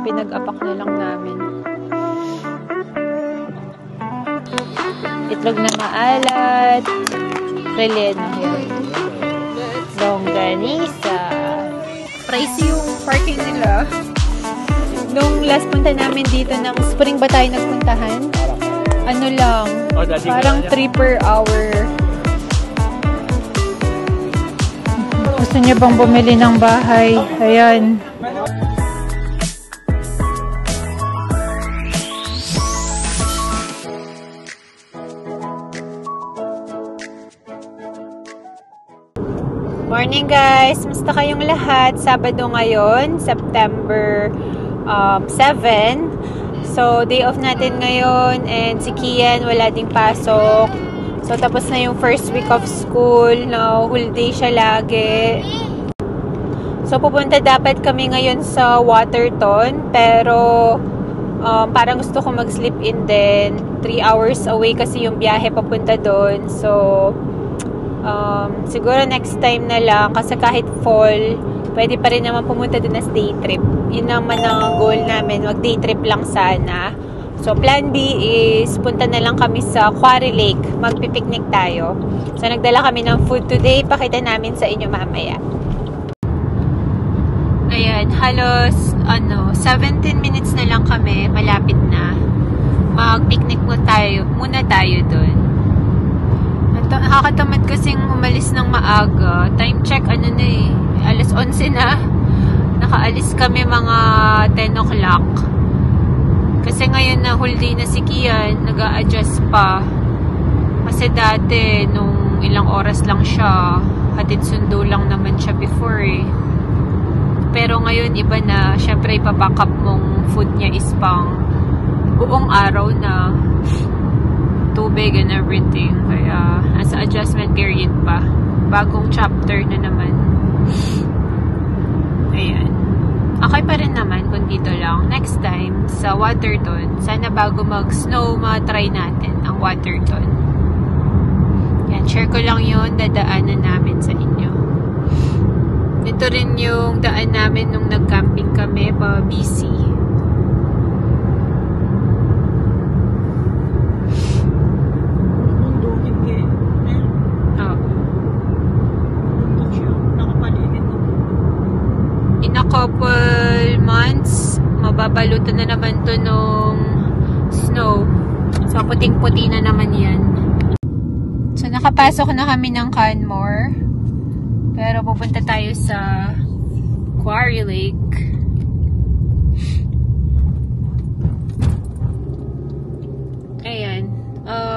Pinag-apak na lang namin. Itlog na maalat. Relleno yan. Longganisa. Price yung parking nila. Nung last punta namin dito ng spring ba tayo nagpuntahan? Ano lang, parang 3 per hour. Gusto niyo bang bumili ng bahay? Ayan. Morning guys! Musta kayong lahat? Sabado ngayon, September 7. So, day off natin ngayon and si Kian wala ding pasok. So, tapos na yung first week of school. No, whole day siya lagi. So, pupunta dapat kami ngayon sa Waterton. Pero, parang gusto ko mag-sleep in din. 3 hours away kasi yung biyahe papunta doon. So, siguro next time na lang. Kasi kahit fall, pwede pa rin naman pumunta doon as day trip. Yun naman ang goal namin. Mag-day trip lang sana. So, plan B is punta na lang kami sa Quarry Lake. Magpipiknik tayo. So, nagdala kami ng food today. Pakita namin sa inyo mamaya. Ayan, halos 17 minutes na lang kami. Malapit na. Mag-picnic muna tayo doon. Nakakatamad kasing umalis ng maaga. Time check, alas 11 na. Nakaalis kami mga 10 o'clock. Kasi ngayon na whole day na si Kian, nag-a-adjust pa. Kasi dati, nung ilang oras lang siya, hatid sundo lang naman siya before eh. Pero ngayon, iba na. Syempre, ipapack up mong food niya is pang buong araw na tubig and everything. Kaya, nasa adjustment period pa. Bagong chapter na naman. Ayan. Okay pa rin naman kung dito lang. Next time, sa Waterton, sana bago mag-snow, ma-try natin ang Waterton. Yan, share ko lang yun, dadaanan namin sa inyo. Ito rin yung daan namin nung nag-camping kami pa BC. Couple months, mababalutan na naman to nung snow. So, puting-puti na naman yan. So, nakapasok na kami ng Canmore. Pero, pupunta tayo sa Quarry Lake. Ayan.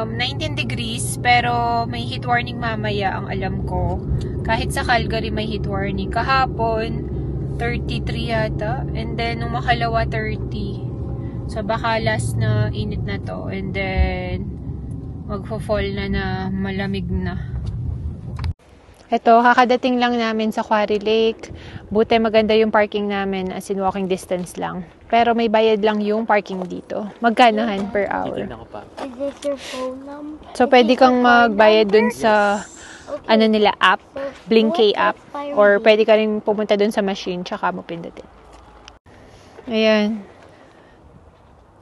19 degrees, pero may heat warning mamaya, ang alam ko. Kahit sa Calgary may heat warning. Kahapon, 33 yata. And then, nung makalawa, 30. So, baka last na init na to. And then, magpo-fall na malamig na. Ito, kakadating lang namin sa Quarry Lake. Buti maganda yung parking namin, as in walking distance lang. Pero may bayad lang yung parking dito. Magkanohan per hour. Is this your phone number? So, pwede kang magbayad dun sa nila app, Blinkay app, or pwede ka rin pumunta dun sa machine tsaka mo pindutin. Ayan.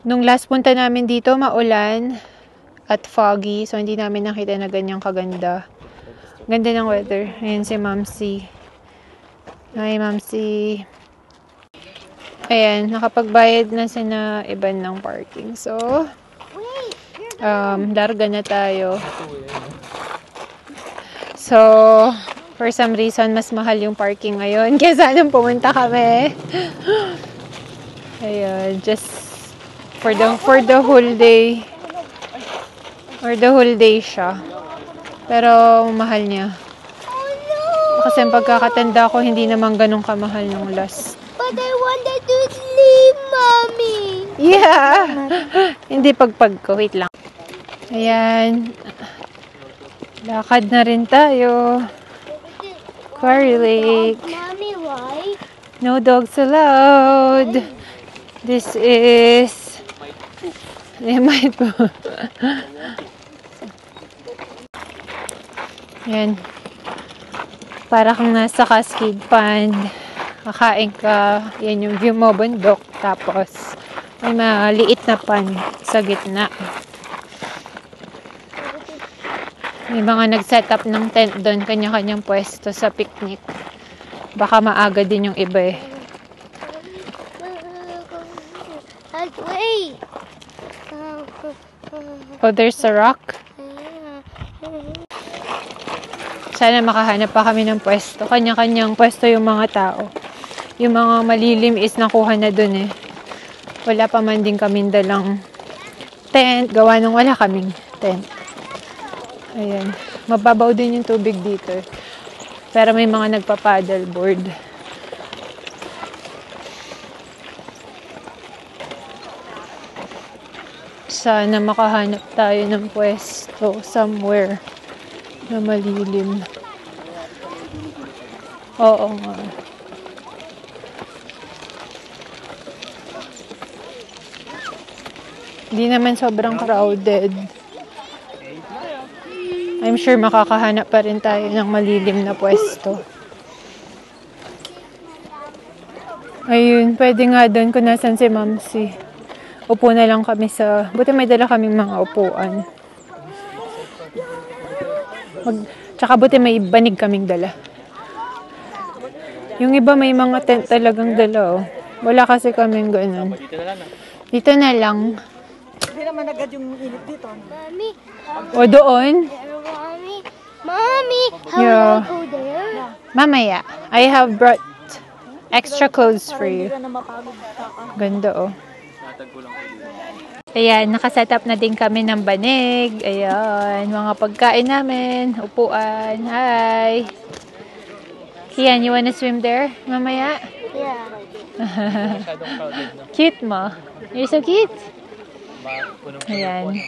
Nung last punta namin dito, maulan at foggy, so hindi namin nakita na ganyang kaganda. Ganda ng weather. Ayan si Mamsi. Hi, Mamsi. Ayan, nakapagbayad na sina Iban ng parking. So, larga na tayo. So, for some reason, mas mahal yung parking ngayon kaysa nung pumunta kami. Ayun, just for the whole day. For the whole day siya. Pero, mahal niya. Kasi pagkakatanda ko, hindi naman ganun kamahal nung last. But I wanted to sleep, Mommy. Yeah. Hindi pagpag ko. Wait lang. Ayan. Lakad na rin tayo. Quarry Lake. Mommy, why? No dogs allowed. This is... might po. Yan. Para kang nasa Cascade Pond. Kakain ka, yan yung view mo, bundok. Tapos, may maliit na pan sa gitna. May mga nag-set up ng tent doon, kanya-kanyang pwesto sa picnic. Baka maaga din yung iba eh. Wait. Oh, there's a rock. Sana makahanap pa kami ng pwesto. Kanya-kanyang pwesto yung mga tao. Yung mga malilim is nakuha na dun eh. Wala pa man din kaming dalang tent. Gawa nung wala kaming tent. Ayan. Mababaw din yung tubig dito. Pero may mga nagpa-paddleboard. Sana makahanap tayo ng pwesto somewhere na malilim. Oo nga. Hindi naman sobrang crowded. I'm sure makakahanap pa rin tayo ng malilim na pwesto. Ayun, pwede nga doon kung nasan si Mamsi. Upo na lang kami sa... Buti may dala kaming mga upuan. Tsaka buti may banig kaming dala. Yung iba may mga tent talagang dala, oh. Wala kasi kaming ganun. Dito na lang. Hindi naman agad yung init dito. Mommy. O doon? Mommy, how Yeah. do I go there? Mamaya. I have brought extra clothes for you. Hindi ka na mapagod ka. Ganda, oh. Ayan, nakaset up na din kami ng banig. Ayan, mga pagkain namin. Upuan. Hi! Kian, you wanna swim there mamaya? Yeah. Cute mo. You're so cute. Ayan.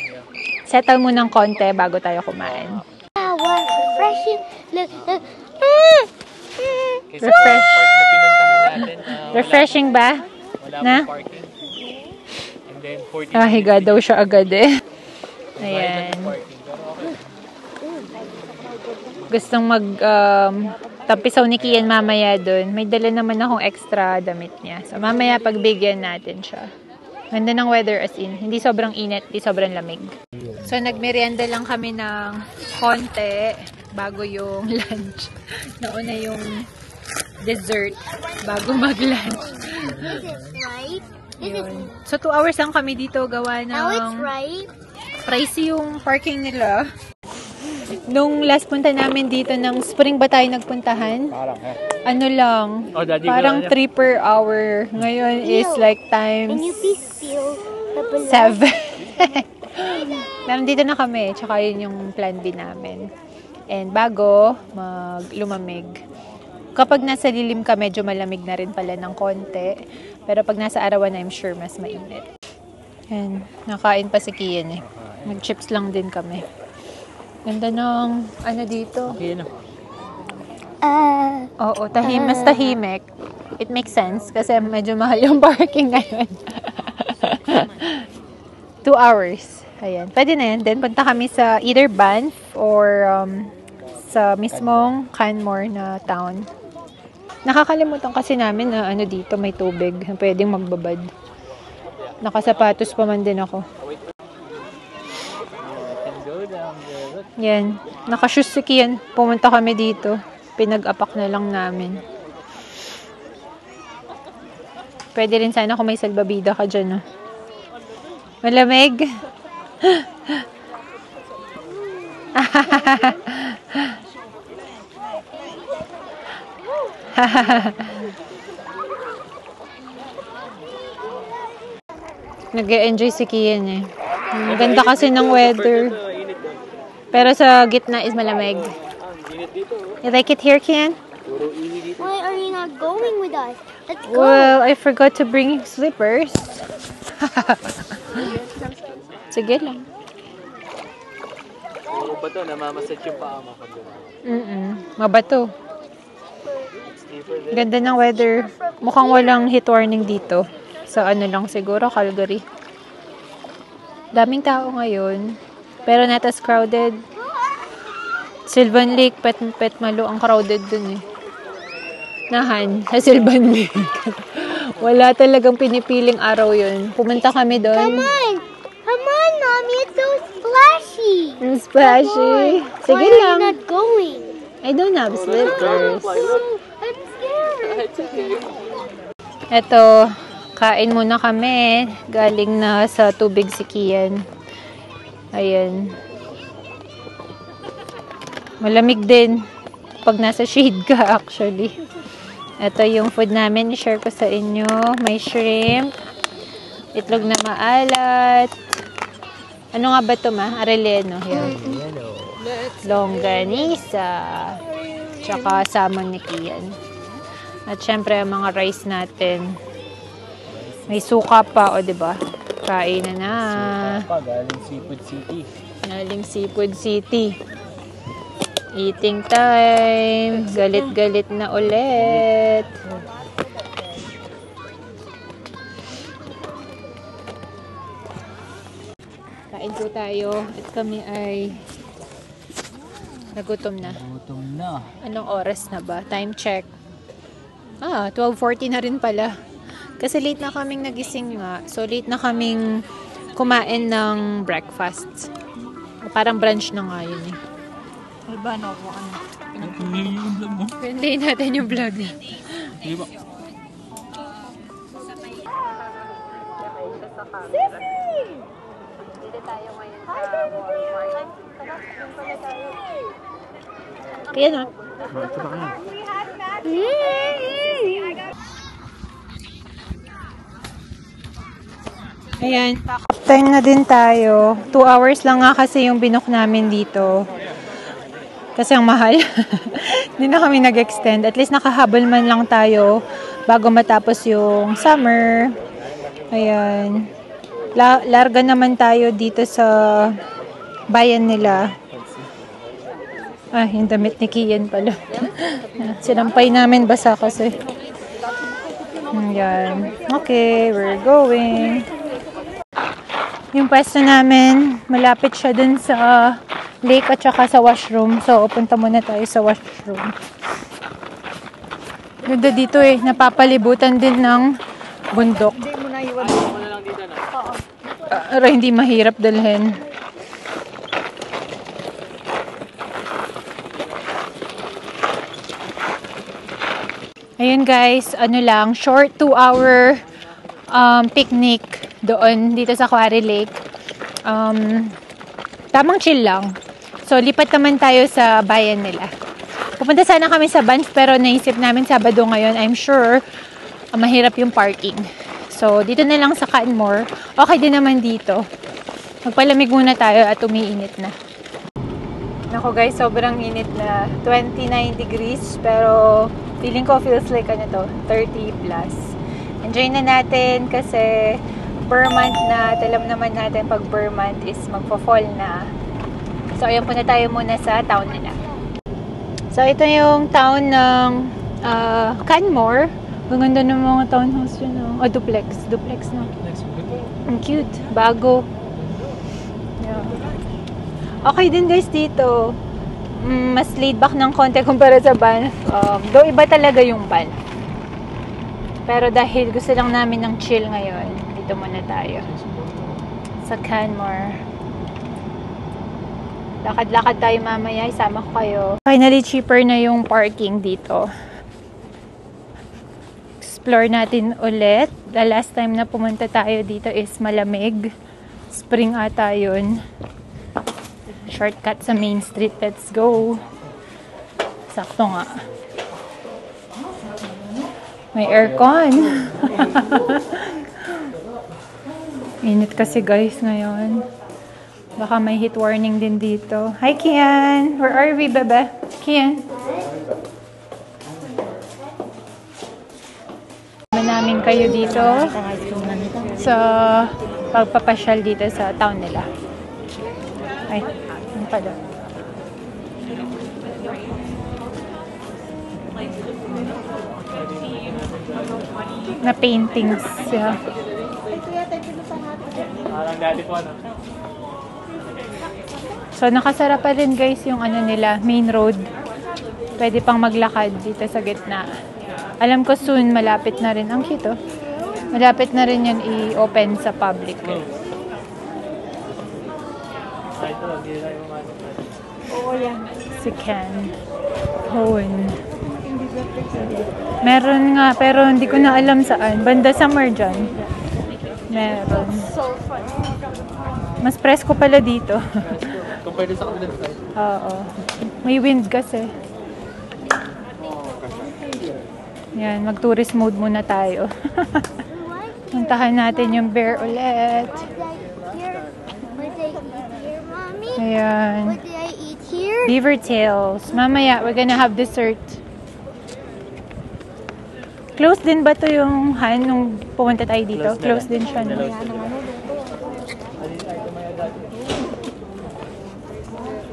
Settle mo ng konti bago tayo kumain. What refreshing. Look. Refresh. Refreshing ba? Na? Higa daw siya agad eh. Ayan. Gustong tampisaw ni Kian mamaya dun. May dala naman akong extra damit niya. So mamaya pagbigyan natin siya. Ganda ng weather as in. Hindi sobrang init, hindi sobrang lamig. So nagmerienda lang kami ng konti bago yung lunch. Nauna yung dessert bago mag-lunch. Is it right? So 2 hours lang kami dito gawa ng... Now it's right. Pricey yung parking nila. Nung last punta namin dito ng spring ba tayo nagpuntahan? Ano lang, parang 3 per hour. Ngayon is like Can you times please feel the balloon? 7. Nandito na kami. Tsaka yun yung plan din namin. And bago lumamig. Kapag nasa lilim ka, medyo malamig na rin pala ng konti. Pero pag nasa arawan, I'm sure mas mainit. And nakain pa si Kian eh. Mag-chips lang din kami. Ganda ng ano dito. Oo, mas tahimik. It makes sense kasi medyo mahal yung parking ngayon. 2 hours. Ayan. Pwede na yan. Then punta kami sa either Banff or sa mismong Canmore na town. Nakakalimutan kasi namin na ano dito may tubig na pwedeng magbabad. Nakasapatos pa man din ako. Yan. Nakashoes si Kian. Pumunta kami dito. Pinag-apak na lang namin. Pwede rin sana kung may salbabida ka dyan. No? Malamig. Nag-e-enjoy si Kian eh. Ang ganda kasi ng weather. Pero sa gitna is malamig. You like it here, Kian? Why are you not going with us? Let's go. Well, I forgot to bring slippers. Sige lang. Mabato, namamassage yung paa mo. Mabato. Ganda ng weather. Mukhang walang heat warning dito. Sa ano lang siguro, Calgary. Daming tao ngayon. Pero not as crowded. Sylvan Lake, Petmalu ang crowded dun eh. gitnahan, sa Silvan Lake. Wala talagang pinipiling araw yun. Pumunta kami doon. Come on, Mommy. It's so splashy. Ang splashy. Sige Why are you lang. not going? I don't have slippers. I'm scared. Eto, kain muna kami. Galing na sa tubig si Kian. Ayan. Malamig din. Pag nasa shade ka, actually. Ito yung food namin. I-share ko sa inyo. May shrimp. Itlog na maalat. Ano nga ba ito, ma? Arellano. Yan. Longganisa. Tsaka salmon ni Kian. At syempre, ang mga rice natin. May suka pa, o diba? Kain na. Galing Seafood City. Galing Seafood City. Eating time. Galit-galit na ulit. Kain po tayo. At kami ay nagutom na. Gutom na. Anong oras na ba? Time check. 12:40 na rin pala. Kasi late na kaming nagising nga. So, late na kaming kumain ng breakfast. Parang brunch na nga yun eh. Albano ako, ano? Pinlay natin yung vlog. Diba? Kaya na. Ayan. Time na din tayo. 2 hours lang nga kasi yung binook namin dito. Kasi ang mahal. Hindi na kami nag-extend. At least nakahabol man lang tayo bago matapos yung summer. Ayan. Larga naman tayo dito sa bayan nila. Yung damit ni Kian pala. Sinampay namin basa kasi. Ayan. Okay, we're going. Yung pwesto namin, malapit siya dun sa lake at saka sa washroom. So, punta muna tayo sa washroom. Ganda dito eh. Napapalibutan din ng bundok. Hindi mo na iwan. Hindi mahirap dalhin. Ayun guys, ano lang, short 2-hour picnic doon dito sa Quarry Lake. Tamang chill lang. So, lipat naman tayo sa bayan nila. Pupunta sana kami sa Banff pero naisip namin Sabado ngayon. I'm sure mahirap yung parking. So, dito na lang sa Canmore. Okay din naman dito. Magpalamig muna tayo at umiinit na. Naku guys, sobrang init na. 29 degrees pero feeling ko feels like ano to, 30 plus. Enjoy na natin kasi per month na, alam naman natin pag per month is magpo-fall na. So, ayun, punta tayo muna sa town nila. So, ito yung town ng Canmore. Ang ganda ng mga townhouse yun. Duplex. Duplex na. Ang cute. Bago. Yeah. Okay din guys dito. Mas laid back ng konti kumpara sa Banff. Though iba talaga yung Banff. Pero dahil gusto lang namin ng chill ngayon, dito muna tayo. Sa Canmore. Lakad-lakad tayo mamaya. Isama ko kayo. Finally, cheaper na yung parking dito. Explore natin ulit. The last time na pumunta tayo dito is malamig. Spring ata yun. Shortcut sa Main Street. Let's go. Sakto nga. May aircon. Init kasi guys ngayon. Baka may heat warning din dito. Hi Kian! Where are we, bebe? Kian? Namin kayo dito sa pagpapasyal dito sa town nila. Ay, ano pala? Na paintings. Yeah. So, nakasara pa rin guys yung ano nila, main road. Pwede pang maglakad dito sa gitna. Alam ko soon, malapit na rin. Ang cute, oh. Malapit na rin yan i-open sa public. Eh. Si Ken. Hoon. Meron nga, pero hindi ko na alam saan. Banda summer dyan. Meron. Mas presko pala dito. Compared sa kabilang side. Oo. May wind kasi. Yan, mag-tourist mode muna tayo. Puntahan natin yung bear ulit. Ayan. What did I eat here? Beaver tails. Mamaya, we're gonna have dessert. Close din ba to yung Han nung pumunta tayo dito? Close din siya. No?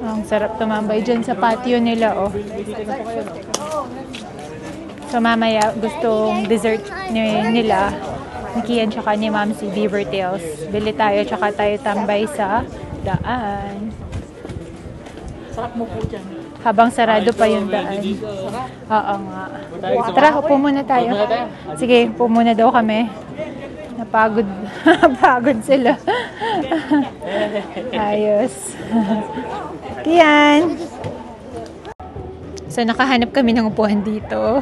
Ang sarap tumambay dyan sa patio nila, oh. So mamaya, gustong dessert nila. Ni Kian tsaka ni Ma'am si Beaver tails. Bili tayo tsaka tayo tambay sa daan. Sarap mo po dyan. Habang sarado pa yung daan. Oo nga. Tara, upo muna tayo. Sige, upo muna daw kami. Napagod. Napagod sila. Ayos. Kian! So, nakahanap kami ng upuan dito.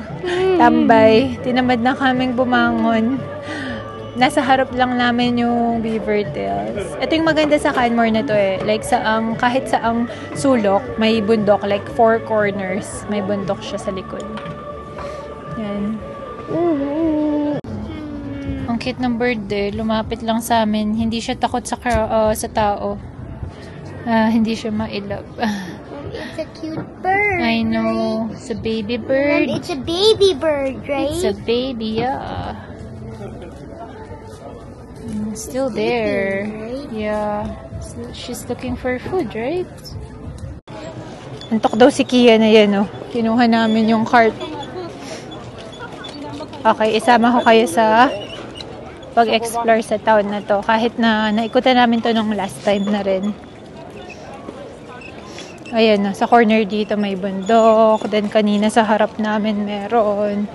Tambay. Tinamad na kaming bumangon. Nasa harap lang namin yung Beaver tails. Ito yung maganda sa Canmore na to eh. Like kahit saang sulok, may bundok. Like 4 corners, may bundok siya sa likod. Yan. Ang cute ng bird eh. Lumapit lang sa amin. Hindi siya takot sa tao. Hindi siya mailap. It's a cute bird. I know. It's a baby bird. It's a baby bird, right? It's a baby, yeah. Still there. Yeah. She's looking for food, right? Antok daw si Kia na yan, oh. Kinuha namin yung cart. Okay, isama ko kayo sa pag-explore sa town na to. Kahit na naikutan namin to nung last time na rin. Ayan, sa corner dito may bundok. Then kanina sa harap namin meron.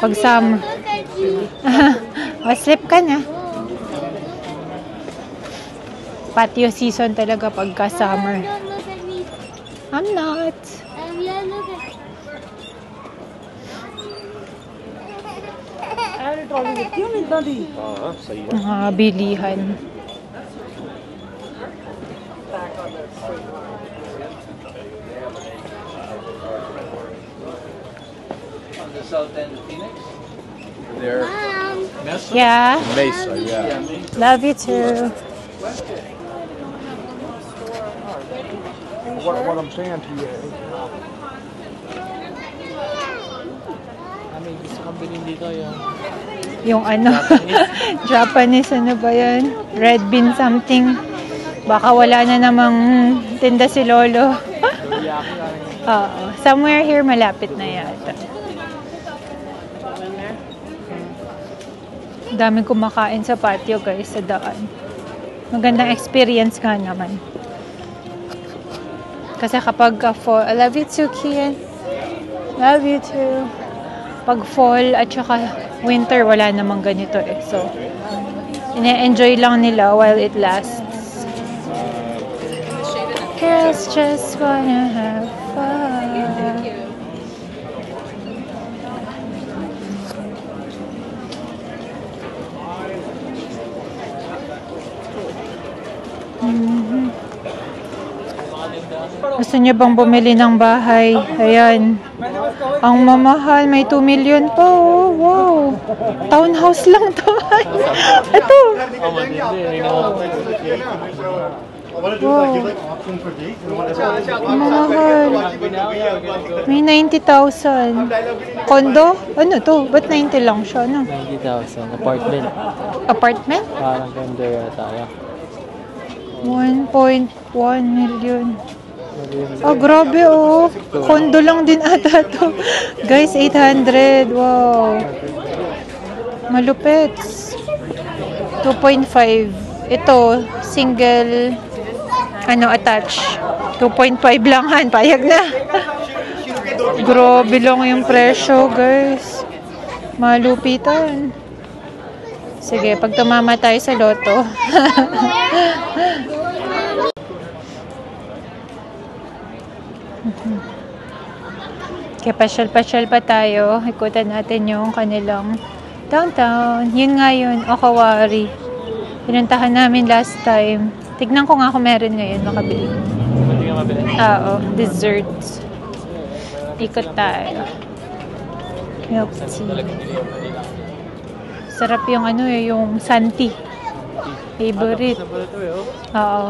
Pag summer. Slip ka na. Patio season talaga pagka summer. I'm not. Mga bilihan. There. Yeah. Mesa, yeah. Love you too. What I'm saying to you is, May gusto kang bilhin dito Yung ano, Japanese ano ba yan? Red bean something. Baka wala na namang tinda si Lolo. Oo. Somewhere here, malapit na yata. Daming kumakain sa patio, guys, sa daan. Magandang experience nga naman. Kasi kapag fall, I love you too, Kian. Love you too. Pag fall at saka winter, wala namang ganito eh. So, ine-enjoy lang nila while it lasts. Girls just wanna have fun. Gusto niyo bang bumili ng bahay? Ayan. Ang mamahal, may 2 million pa. Oh, wow. Townhouse lang to. Ito. Wow. Mamahal. May 90,000. Condo? Ano to? Ba't 90 lang siya? No? 90,000. Apartment. Apartment? Parang condo yata. 1.1 million. Oh, grabe oh. Condo lang din ata to. Guys, 800. Wow. Malupit. 2.5. Ito, single, attached. 2.5 lang, Han. Payag na. Grabe lang yung presyo, guys. Malupitan. Sige, pag tumama tayo sa loto. Kaya pasyal-pasyal pa tayo. Ikutan natin yung kanilang downtown. Yun nga yun, Okawari. Pinuntahan namin last time. Tignan ko nga kung meron ngayon makabili. Hindi ka mabili. Oo, desserts. Ikot tayo. Milk tea. Sarap yung ano eh, yung Santi. Favorite. Sa pala ito eh, oh. Oo,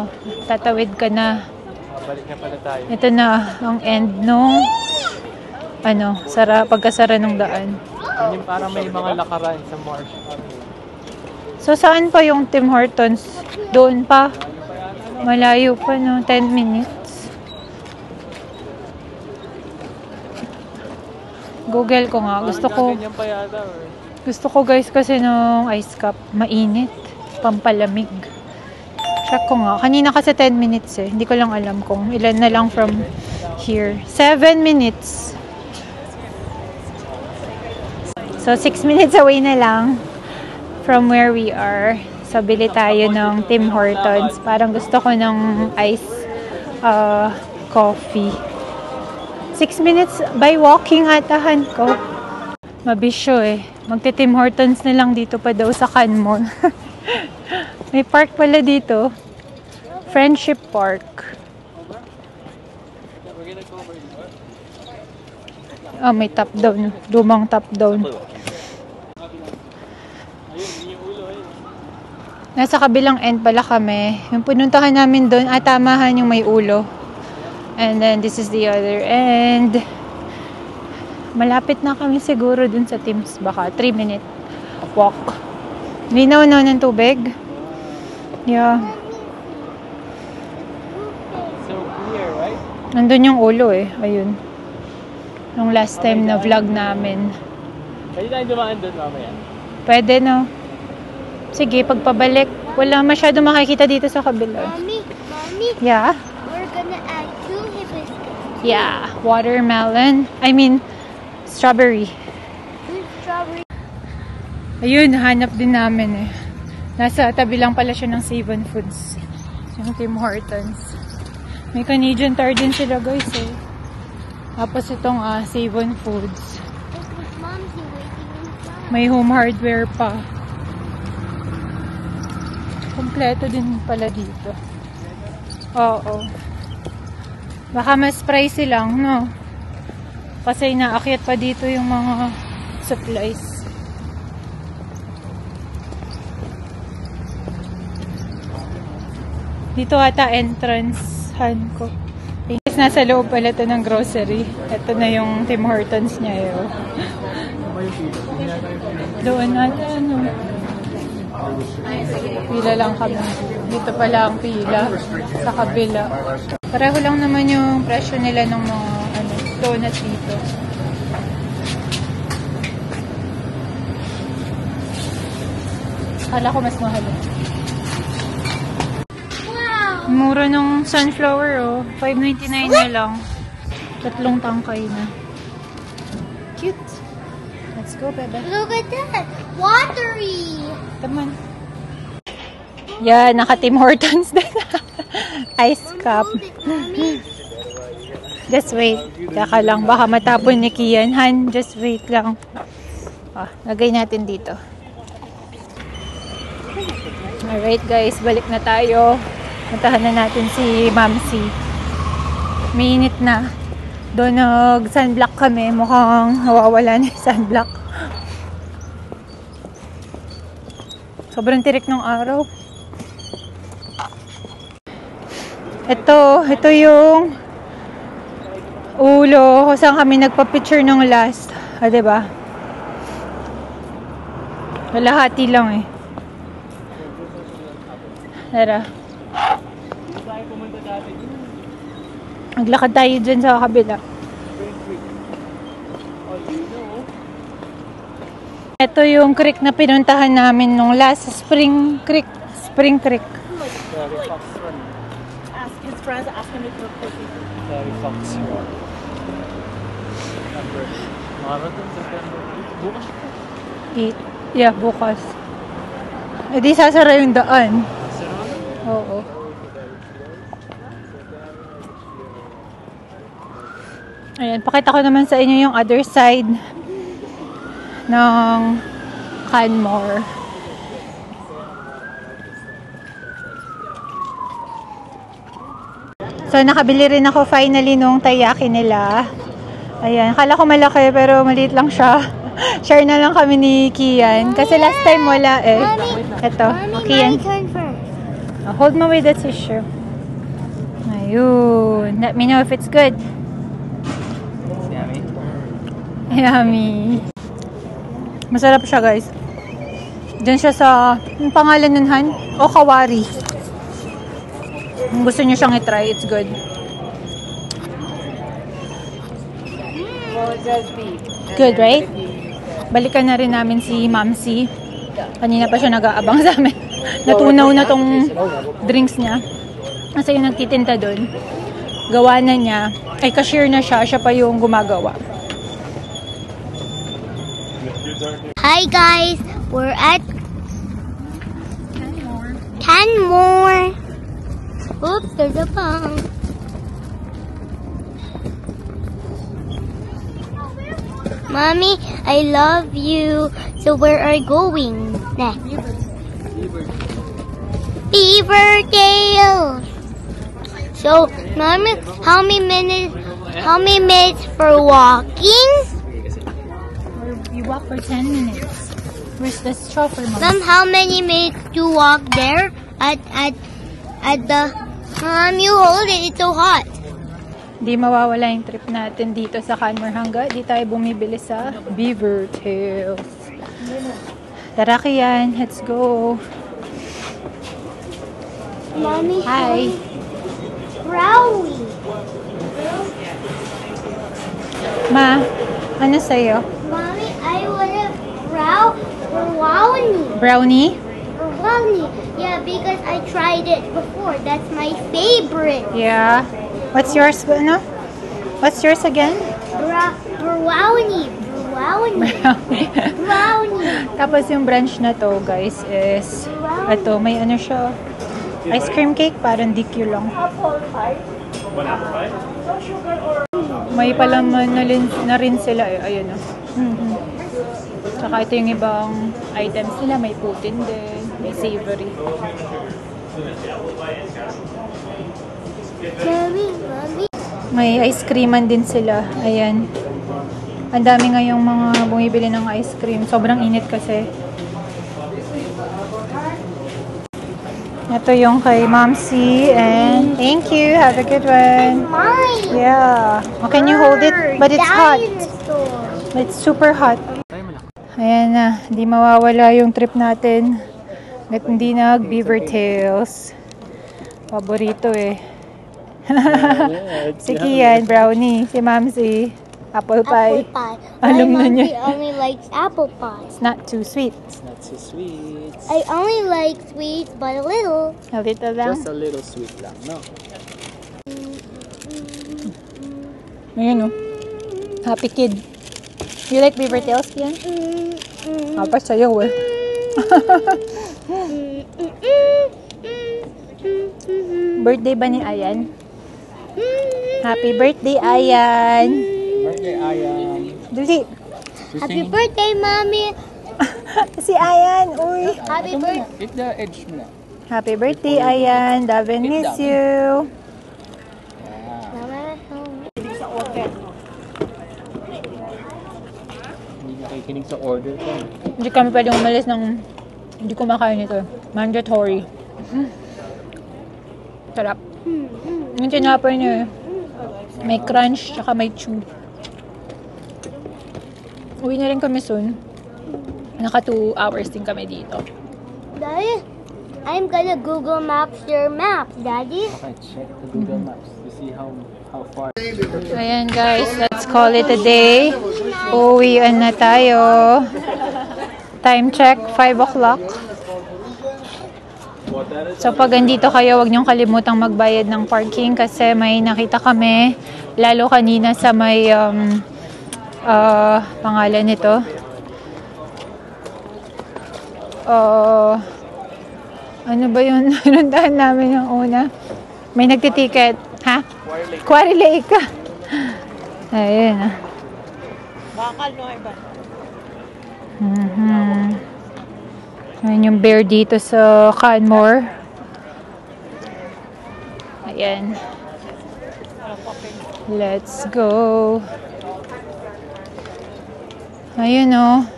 tatawid ka na. Balik na pala tayo. Ito na ang end nung pagkasara ng daan. Yun yung parang may mga lakaran sa marsh. So, saan pa yung Tim Hortons? Doon pa. Malayo pa, no? 10 minutes. Google ko nga. Ganyan pa yata, or... Gusto ko guys kasi nung ice cup. Mainit. Pampalamig. Check ko nga. Kanina kasi 10 minutes eh. Hindi ko lang alam kung ilan na lang from here. 7 minutes. So, 6 minutes away na lang from where we are. So, bili tayo ng Tim Hortons. Parang gusto ko ng ice coffee. 6 minutes by walking atahan ko. Mabisyo eh. Magti-Tim Hortons na lang dito pa daw sa Canmon. May park pala dito. Friendship Park. Oh, may top down. Lumang top down. Nasa kabilang end pala kami. Yung pinuntahan namin doon, tamahan yung may ulo. And then, this is the other end. Malapit na kami siguro dun sa Tim's. Baka 3-minute walk. Linaw na ng tubig. Yeah. So clear, right? Nandun yung ulo eh. Ayun. Nung last time na vlog namin. Pwede tayong dumaan doon mamaya. Pwede, no? Sige, pagpabalik. Wala masyado makikita dito sa kabila. Mommy, Yeah? we're gonna add 2 hibiscus. Yeah. Watermelon. I mean, strawberry. 2 strawberry. Ayun, hanap din namin eh. Nasa tabi lang pala siya ng Savon Foods. Yung Tim Hortons. May Canadian Tire din sila guys eh. Tapos itong Savon Foods. Mom's waiting inside. May home hardware pa. Kompleto din pala dito. Oo. Baka mas pricey lang, no? Kasi inaakyat pa dito yung mga supplies. Dito ata entrance-han ko. Guys, nasa loob pala ito ng grocery. Ito na yung Tim Hortons niya yun. Doon ata, ano? Pila lang kami. Dito pala ang pila. Sa kabila. Pareho lang naman yung presyo nila ng mga donut dito. Kala ko mas mahal. Mura nung sunflower, oh. $5.99 na lang. 3 tangkay na. Cute. Let's go, bebe. Look at that. Watery. Come on. Yeah, naka-Tim Hortons din. Ice cup. Hold it, Mommy. Just wait. Tsaka lang, baka matapon ni Kian. Han, just wait lang. Lagay natin dito. Alright guys, balik na tayo. Puntahan na natin si Mamsi. Mainit na. Doon nag-sunblock kami. Mukhang nawawala na yung sunblock. Sobrang tirik ng araw. Ito yung ulo kung saan kami nagpa-picture nung last. Diba? Kalahati lang eh. Tara. Maglakad tayo dyan sa kabila. Ito yung creek na pinuntahan namin nung last Spring Creek. Spring Creek. friends asking me to take it. Sorry, Fox. Marathon, September 8. Bukas pa. 8. Yeah, bukas. Eh di sasara yung daan. Sarado. Oo. Ayan, pakita ko naman sa inyo yung other side ng Canmore. So, nakabili rin ako finally nung taiyaki nila. Ayan, kala ko malaki pero maliit lang siya. Share na lang kami ni Kian. Kasi last time wala eh. Ito, Kian. My turn first. Hold mo with the tissue. Ayun. Let me know if it's good. Yummy. Yummy. Masarap siya, guys. Diyan siya sa, yung pangalan nun, Han? Okawari. Kung gusto niyo siyang i-try, it's good. Good, right? Balikan na rin namin si Mamsi. Kanina pa siya nag-aabang sa amin. Natunaw na tong drinks niya. Kasi yung nagtitinta doon, gawa na niya. Ay, cashier na siya. Siya pa yung gumagawa. Hi guys, we're at Canmore. Oops, there's a bump. Mommy, I love you. So where are you going next? Beaverdale. So, Mommy, how many minutes for walking? We walk for 10 minutes. Where's the chauffeur, Mom? Mom, how many minutes to walk there at the you hold it, it's so hot. Di mawawala yung trip natin dito sa Canmore hangga di tayo bumibili sa Beavertails. Tara, Kian, let's go. Mommy, Hi. brownie. Ma, ano sa'yo? Mommy, I want a brownie. Brownie? Brownie. Yeah, because I tried it before. That's my favorite. Yeah. What's yours? Ano? What's yours again? Brownie. Brownie. Tapos yung branch na to, guys, is ito, may ano siya, ice cream cake, parang DQ lang. May palaman na rin sila eh. Ayun o. Tsaka ito yung ibang items nila. May putin din. May savory. Mommy. May ice creaman din sila. Ayan. Ang dami ngayong mga bumibili ng ice cream. Sobrang init kasi. Ito yung kay Mamsi. And thank you. Have a good one. Mine. Yeah. Oh, can you hold it? But it's hot. Dinosaur. It's super hot. Ayan na. Hindi mawawala yung trip natin. At hindi nag-Beavertails. Paborito eh. Si Kian, brownie. Si Mamsi, apple pie. Apple pie. Alam na My niya. mommy only likes apple pie. It's not too sweet. It's not so sweet. I only like sweet, but a little. A little lang. Just a little sweet lang, no? Ayun o. Happy kid. You like Beavertails, Kian? Apa sa'yo eh. Birthday ba ni Ayan? Happy birthday, Ayan! Birthday, Ayan. Dali! Happy birthday, mommy. Si Ayan! Uy! Happy birthday. Hit the edge mo na. Happy birthday, Ayan! Davin miss you! Hindi nakikinig sa order ko. Hindi kami pwedeng umalis ng hindi kumakain ito. Mandatory. Sarap. Yung tinapay niya eh. May crunch, tsaka may chew. Uwi na rin kami soon. Naka 2 hours din kami dito. Daddy, I'm gonna Google Maps your maps, Daddy. Okay, check the Google Maps to see how far. Ayan guys, let's call it a day. Uwian na tayo. Time check, 5 o'clock. So pag andito kayo, huwag niyong kalimutang magbayad ng parking kasi may nakita kami, lalo kanina sa may pangalan nito. Ano ba yun? Pinuntahan namin yung una. May nagtitiket. Ha? Quarry Lake. Ayun. Bakal no, iba. Ayun yung bear dito sa Canmore. Ayan. Let's go. Ayun o.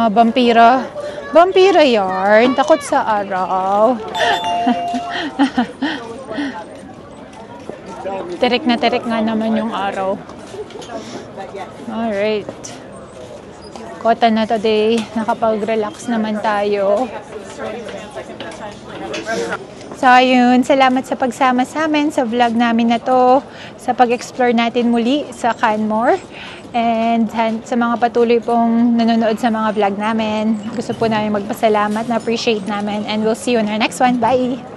Vampira. Vampira yarn. Takot sa araw. Tirik na tirik nga naman yung araw. Alright. Kota na today. Nakapag-relax naman tayo. So, ayun. Salamat sa pagsama sa amin sa vlog namin na to. Sa pag-explore natin muli sa Canmore. And sa mga patuloy pong nanonood sa mga vlog namin. Gusto po namin magpasalamat. Na-appreciate namin. And we'll see you in our next one. Bye!